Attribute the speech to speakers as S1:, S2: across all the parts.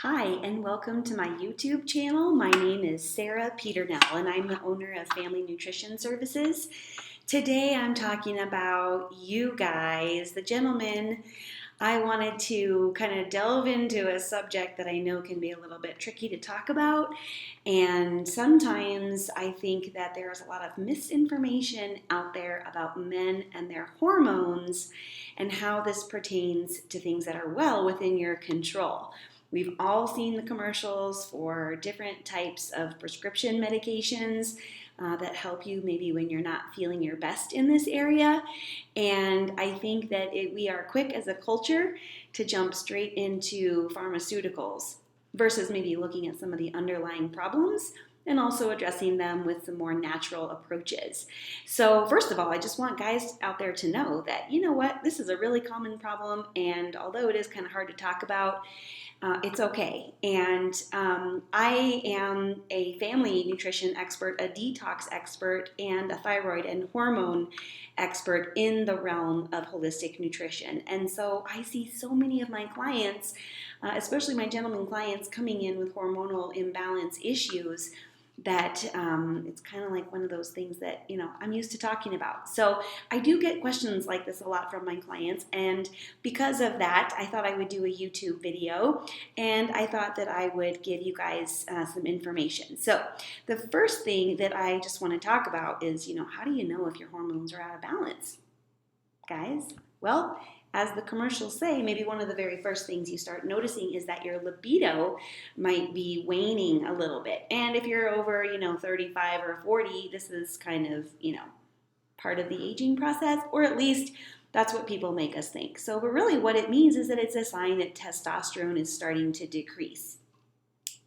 S1: Hi, and welcome to my YouTube channel. My name is Sara Peternell, and I'm the owner of Family Nutrition Services. Today I'm talking about you guys, the gentlemen. I wanted to kind of delve into a subject that I know can be a little bit tricky to talk about. And sometimes I think that there's a lot of misinformation out there about men and their hormones and how this pertains to things that are well within your control. We've all seen the commercials for different types of prescription medications that help you maybe when you're not feeling your best in this area. And I think that we are quick as a culture to jump straight into pharmaceuticals versus maybe looking at some of the underlying problems and also addressing them with some more natural approaches. So first of all, I just want guys out there to know that, you know what, this is a really common problem, and although it is kind of hard to talk about, it's okay. And I am a family nutrition expert, a detox expert, and a thyroid and hormone expert in the realm of holistic nutrition. And so I see so many of my clients, especially my gentleman clients, coming in with hormonal imbalance issues that it's kind of like one of those things that, I'm used to talking about. So I do get questions like this a lot from my clients, and because of that, I thought I would do a YouTube video, and I thought that I would give you guys some information. So the first thing that I just want to talk about is, how do you know if your hormones are out of balance, guys? Well, as the commercials say, maybe one of the very first things you start noticing is that your libido might be waning a little bit. And if you're over, 35 or 40, this is kind of, part of the aging process, or at least that's what people make us think. So, but really what it means is that it's a sign that testosterone is starting to decrease.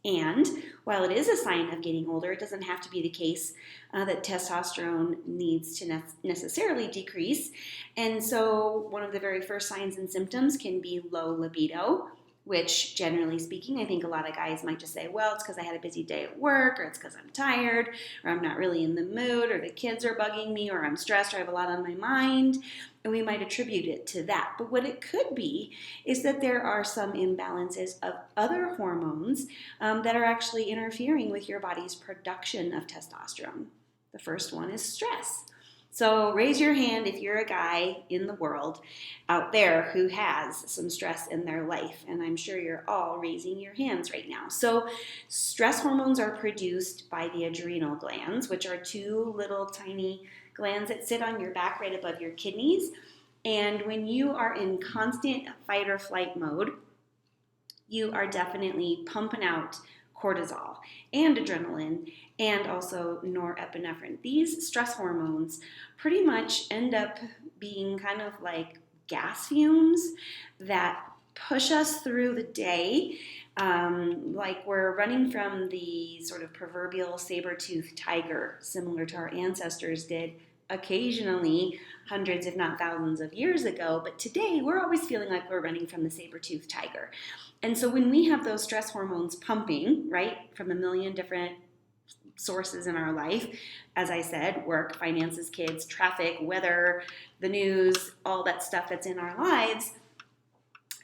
S1: And while it is a sign of getting older, it doesn't have to be the case that testosterone needs to necessarily decrease. And so one of the very first signs and symptoms can be low libido, which generally speaking, I think a lot of guys might just say, well, it's because I had a busy day at work, or it's because I'm tired, or I'm not really in the mood, or the kids are bugging me, or I'm stressed, or I have a lot on my mind. And we might attribute it to that. But what it could be is that there are some imbalances of other hormones that are actually interfering with your body's production of testosterone. The first one is stress. So raise your hand if you're a guy in the world out there who has some stress in their life. And I'm sure you're all raising your hands right now. So stress hormones are produced by the adrenal glands, which are two little tiny glands that sit on your back right above your kidneys. And when you are in constant fight or flight mode, you are definitely pumping out cortisol and adrenaline and also norepinephrine. These stress hormones pretty much end up being kind of like gas fumes that push us through the day, like we're running from the sort of proverbial saber-toothed tiger, similar to our ancestors did occasionally hundreds if not thousands of years ago. But today we're always feeling like we're running from the saber-toothed tiger. And so when we have those stress hormones pumping, right, from a million different sources in our life, as I said, work, finances, kids, traffic, weather, the news, all that stuff that's in our lives,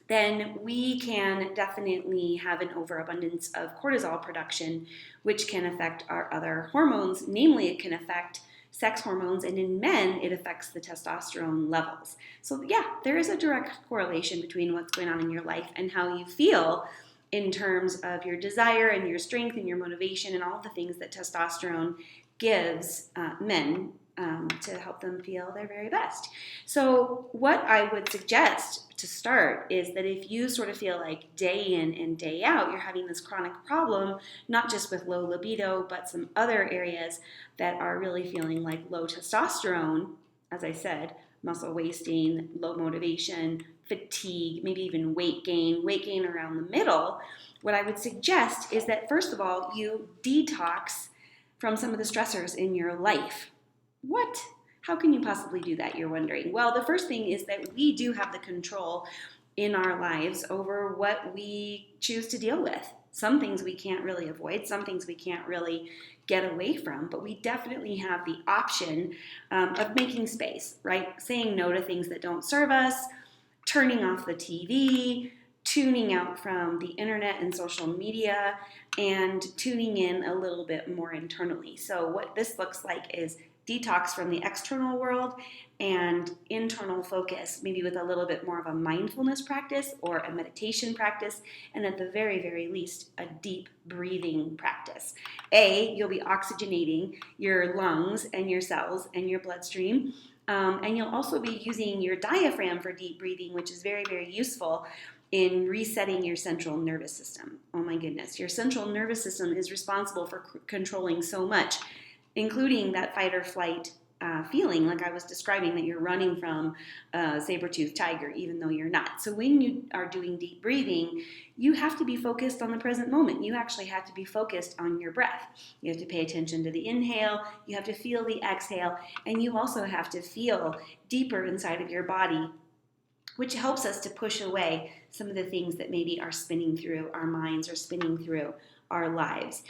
S1: then we can definitely have an overabundance of cortisol production, which can affect our other hormones. Namely, it can affect sex hormones, and in men, it affects the testosterone levels. So yeah, there is a direct correlation between what's going on in your life and how you feel in terms of your desire and your strength and your motivation and all the things that testosterone gives men to help them feel their very best. So what I would suggest to start is that if you sort of feel like day in and day out you're having this chronic problem, not just with low libido, but some other areas that are really feeling like low testosterone, as I said, muscle wasting, low motivation, fatigue, maybe even weight gain around the middle, what I would suggest is that first of all, you detox from some of the stressors in your life. What? How can you possibly do that, you're wondering? Well, the first thing is that we do have the control in our lives over what we choose to deal with. Some things we can't really avoid, some things we can't really get away from, but we definitely have the option of making space, right? Saying no to things that don't serve us, turning off the TV, tuning out from the internet and social media and tuning in a little bit more internally. So what this looks like is detox from the external world and internal focus, maybe with a little bit more of a mindfulness practice or a meditation practice, and at the very, very least, a deep breathing practice. You'll be oxygenating your lungs and your cells and your bloodstream, and you'll also be using your diaphragm for deep breathing, which is very, very useful in resetting your central nervous system. Oh my goodness, your central nervous system is responsible for controlling so much, including that fight or flight feeling, like I was describing, that you're running from a saber-toothed tiger, even though you're not. So when you are doing deep breathing, you have to be focused on the present moment. You actually have to be focused on your breath. You have to pay attention to the inhale, you have to feel the exhale, and you also have to feel deeper inside of your body, which helps us to push away some of the things that maybe are spinning through our minds or spinning through our lives.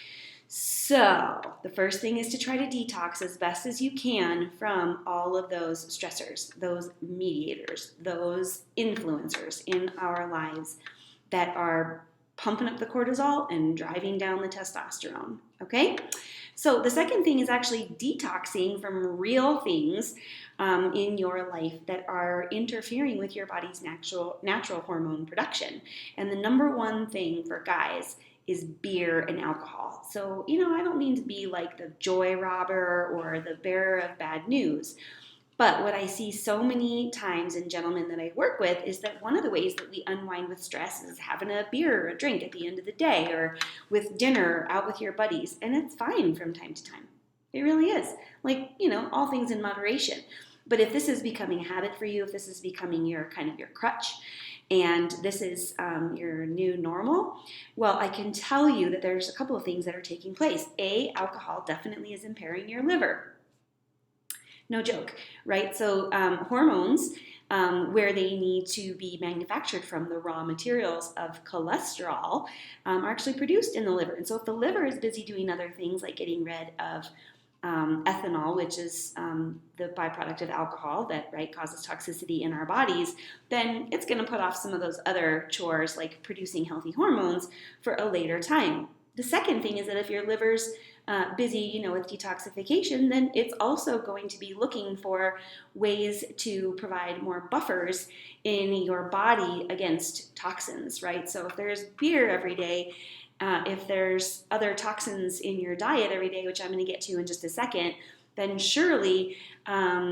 S1: So the first thing is to try to detox as best as you can from all of those stressors, those mediators, those influencers in our lives that are pumping up the cortisol and driving down the testosterone, okay? So the second thing is actually detoxing from real things in your life that are interfering with your body's natural hormone production. And the number one thing for guys is beer and alcohol. So, I don't mean to be like the joy robber or the bearer of bad news, but what I see so many times in gentlemen that I work with is that one of the ways that we unwind with stress is having a beer or a drink at the end of the day, or with dinner out with your buddies, and it's fine from time to time. It really is. Like, all things in moderation. But if this is becoming a habit for you, if this is becoming your crutch, and this is your new normal, well, I can tell you that there's a couple of things that are taking place. Alcohol definitely is impairing your liver. No joke, right? So hormones, where they need to be manufactured from, the raw materials of cholesterol, are actually produced in the liver. And so if the liver is busy doing other things like getting rid of ethanol, which is the byproduct of alcohol that causes toxicity in our bodies, then it's going to put off some of those other chores like producing healthy hormones for a later time. The second thing is that if your liver's busy, with detoxification, then it's also going to be looking for ways to provide more buffers in your body against toxins, right? So if there's beer every day, if there's other toxins in your diet every day, which I'm going to get to in just a second, then surely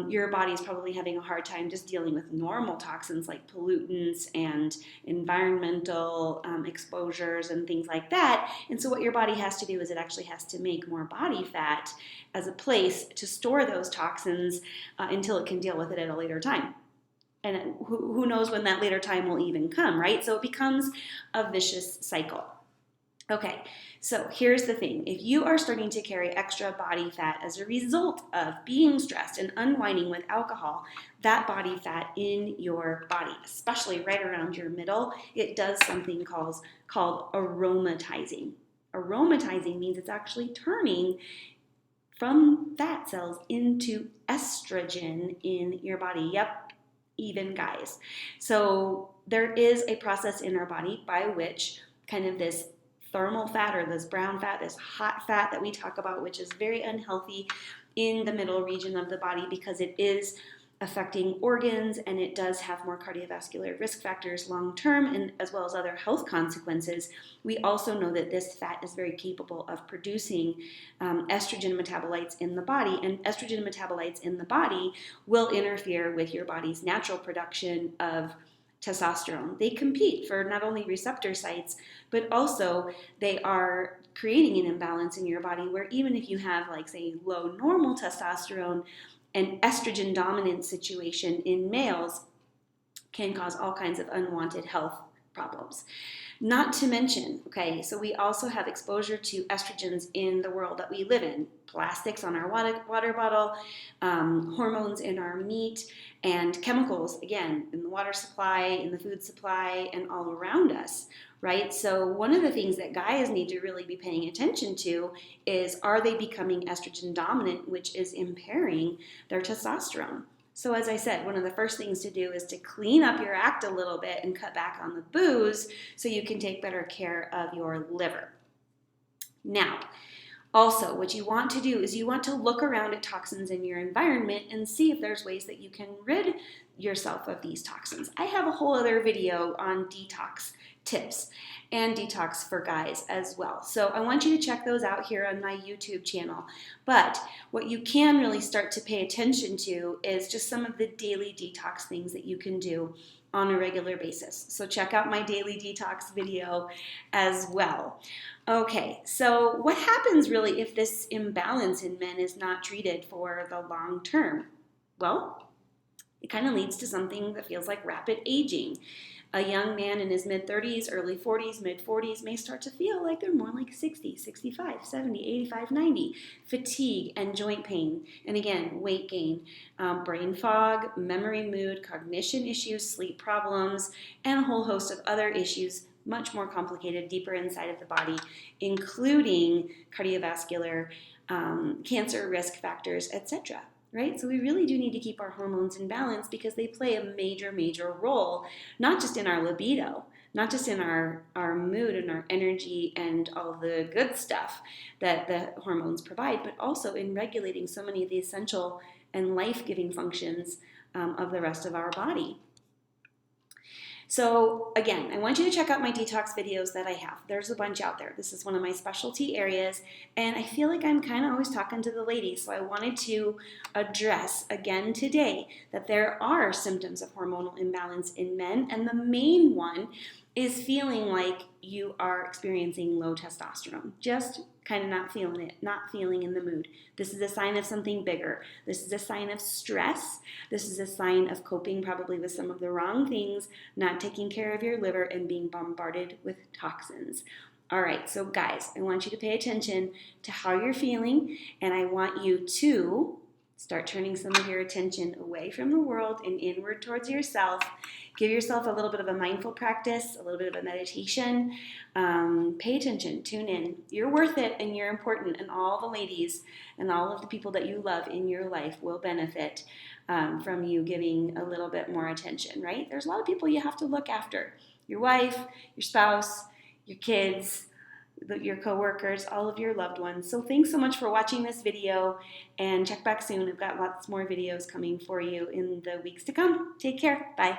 S1: your body's probably having a hard time just dealing with normal toxins like pollutants and environmental exposures and things like that. And so what your body has to do is it actually has to make more body fat as a place to store those toxins until it can deal with it at a later time. And who knows when that later time will even come, right? So it becomes a vicious cycle. Okay, so here's the thing. If you are starting to carry extra body fat as a result of being stressed and unwinding with alcohol, that body fat in your body, especially right around your middle, it does something called aromatizing. Aromatizing means it's actually turning from fat cells into estrogen in your body. Yep, even guys. So there is a process in our body by which kind of this thermal fat, or this brown fat, this hot fat that we talk about, which is very unhealthy in the middle region of the body because it is affecting organs and it does have more cardiovascular risk factors long term, and as well as other health consequences. We also know that this fat is very capable of producing estrogen metabolites in the body, and estrogen metabolites in the body will interfere with your body's natural production of testosterone. They compete for not only receptor sites, but also they are creating an imbalance in your body where even if you have, like, say, low normal testosterone, an estrogen dominant situation in males can cause all kinds of unwanted health problems. Not to mention, okay, so we also have exposure to estrogens in the world that we live in. Plastics on our water bottle, hormones in our meat, and chemicals, again, in the water supply, in the food supply, and all around us, right? So one of the things that guys need to really be paying attention to is, are they becoming estrogen dominant, which is impairing their testosterone? So as I said, one of the first things to do is to clean up your act a little bit and cut back on the booze so you can take better care of your liver. Now, also, what you want to do is you want to look around at toxins in your environment and see if there's ways that you can rid yourself of these toxins. I have a whole other video on detox tips and detox for guys as well. So I want you to check those out here on my YouTube channel. But what you can really start to pay attention to is just some of the daily detox things that you can do on a regular basis. So check out my daily detox video as well. Okay, so what happens really if this imbalance in men is not treated for the long term? Well, it kind of leads to something that feels like rapid aging. A young man in his mid-30s, early 40s, mid-40s may start to feel like they're more like 60, 65, 70, 85, 90. Fatigue and joint pain. And again, weight gain, brain fog, memory, mood, cognition issues, sleep problems, and a whole host of other issues, much more complicated, deeper inside of the body, including cardiovascular, cancer risk factors, etc. Right? So we really do need to keep our hormones in balance because they play a major, major role, not just in our libido, not just in our mood and our energy and all the good stuff that the hormones provide, but also in regulating so many of the essential and life-giving functions of the rest of our body. So again, I want you to check out my detox videos that I have. There's a bunch out there. This is one of my specialty areas, and I feel like I'm kind of always talking to the ladies, so I wanted to address again today that there are symptoms of hormonal imbalance in men, and the main one is feeling like you are experiencing low testosterone, just kind of not feeling it, not feeling in the mood. This is a sign of something bigger. This is a sign of stress. This is a sign of coping probably with some of the wrong things, not taking care of your liver, and being bombarded with toxins. All right, so guys, I want you to pay attention to how you're feeling, and I want you to start turning some of your attention away from the world and inward towards yourself. Give yourself a little bit of a mindful practice, a little bit of a meditation. Pay attention, tune in. You're worth it and you're important, and all the ladies and all of the people that you love in your life will benefit from you giving a little bit more attention, right? There's a lot of people you have to look after. Your wife, your spouse, your kids, your coworkers, all of your loved ones. So thanks so much for watching this video, and check back soon. I've got lots more videos coming for you in the weeks to come. Take care. Bye.